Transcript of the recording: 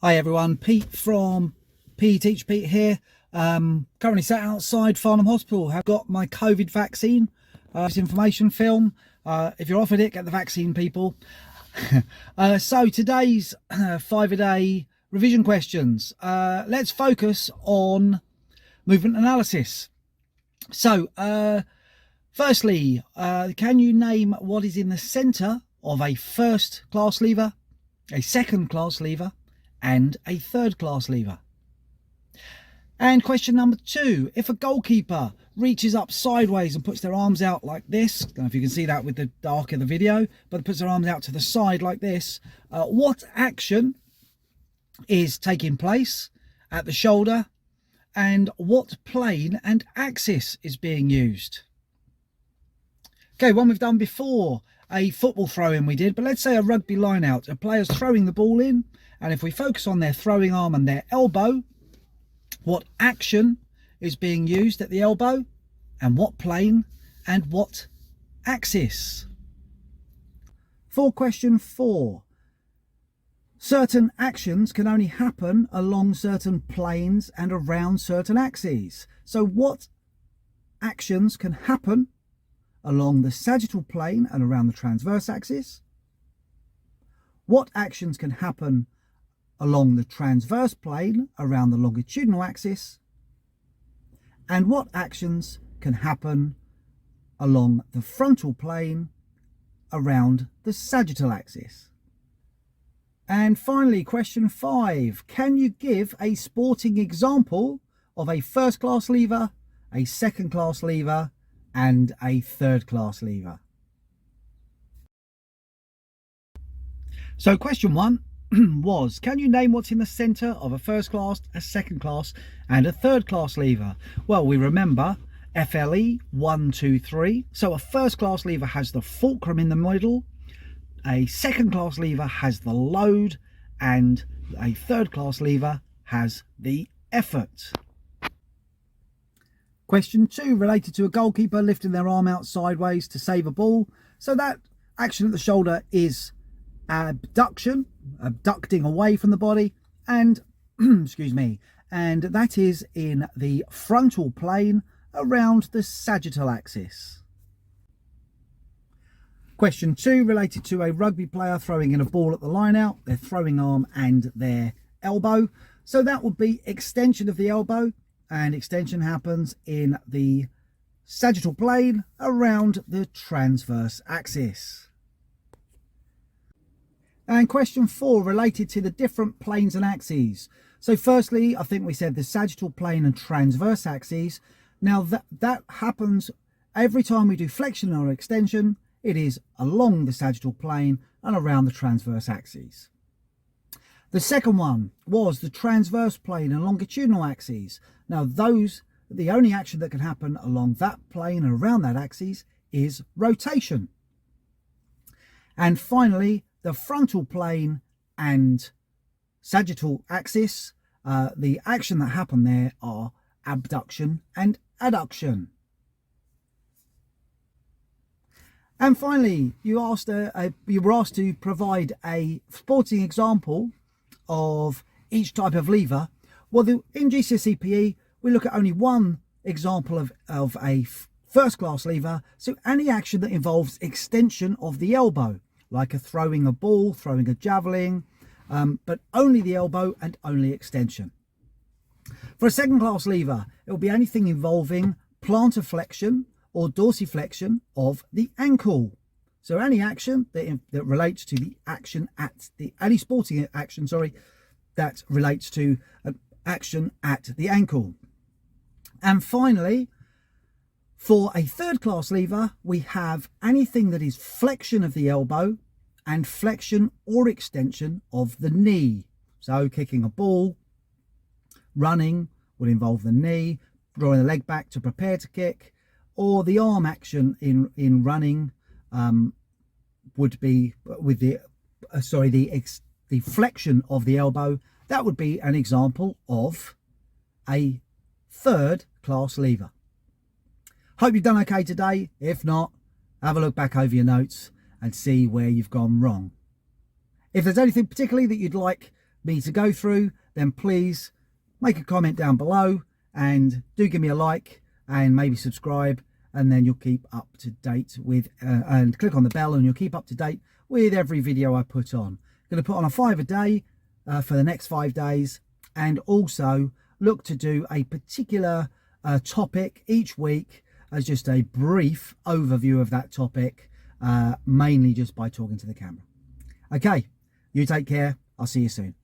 Hi everyone, Pete from PE Teach Pete here. Currently sat outside Farnham Hospital. Have got my COVID vaccine. This information film. If you're offered it, get the vaccine, people. So today's 5-a-day revision questions. Let's focus on movement analysis. So firstly, can you name what is in the centre of a first class lever, a second class lever, and a third class lever? And question number 2, if a goalkeeper reaches up sideways and puts their arms out like this, I don't know if you can see that with the dark of the video, but puts their arms out to the side like this, what action is taking place at the shoulder and what plane and axis is being used? Okay, one we've done before, a football throw-in we did, but let's say a rugby line-out. A player's throwing the ball in, and if we focus on their throwing arm and their elbow, what action is being used at the elbow, and what plane and what axis? For question 4, certain actions can only happen along certain planes and around certain axes. So what actions can happen along the sagittal plane and around the transverse axis? What actions can happen along the transverse plane around the longitudinal axis? And what actions can happen along the frontal plane around the sagittal axis? And finally, question 5, can you give a sporting example of a first class lever, a second class lever, and a third class lever? So question 1 was, can you name what's in the centre of a first class, a second class, and a third class lever? Well, we remember FLE 1, 2, 3. So a first class lever has the fulcrum in the middle, a second class lever has the load, and a third class lever has the effort. Question 2 related to a goalkeeper lifting their arm out sideways to save a ball. So that action at the shoulder is abduction, abducting away from the body, and excuse me, and that is in the frontal plane around the sagittal axis. Question 2 related to a rugby player throwing in a ball at the line out, their throwing arm and their elbow. So that would be extension of the elbow, and extension happens in the sagittal plane around the transverse axis. And question 4 related to the different planes and axes. So firstly, I think we said the sagittal plane and transverse axes. Now that happens every time we do flexion or extension. It is along the sagittal plane and around the transverse axes. The second one was the transverse plane and longitudinal axes. Now the only action that can happen along that plane and around that axis is rotation. And finally, the frontal plane and sagittal axis, the action that happen there are abduction and adduction. And finally, you were asked to provide a sporting example of each type of lever. Well, in GCSE PE, we look at only one example of a first class lever. So any action that involves extension of the elbow, like throwing a ball, throwing a javelin, but only the elbow and only extension. For a second class lever, it will be anything involving plantar flexion or dorsiflexion of the ankle. So any action that relates to the action any sporting action, that relates to an action at the ankle. And finally, for a third class lever, we have anything that is flexion of the elbow and flexion or extension of the knee. So kicking a ball, running would involve the knee, drawing the leg back to prepare to kick, or the arm action in running would be with the flexion of the elbow. That would be an example of a third class lever. Hope you've done okay today. If not, have a look back over your notes and see where you've gone wrong. If there's anything particularly that you'd like me to go through, then please make a comment down below and do give me a like and maybe subscribe, and then you'll keep up to date with and click on the bell and you'll keep up to date with every video I put on. I'm going to put on a 5 a day for the next 5 days, and also look to do a particular topic each week as just a brief overview of that topic, mainly just by talking to the camera. Okay, you take care. I'll see you soon.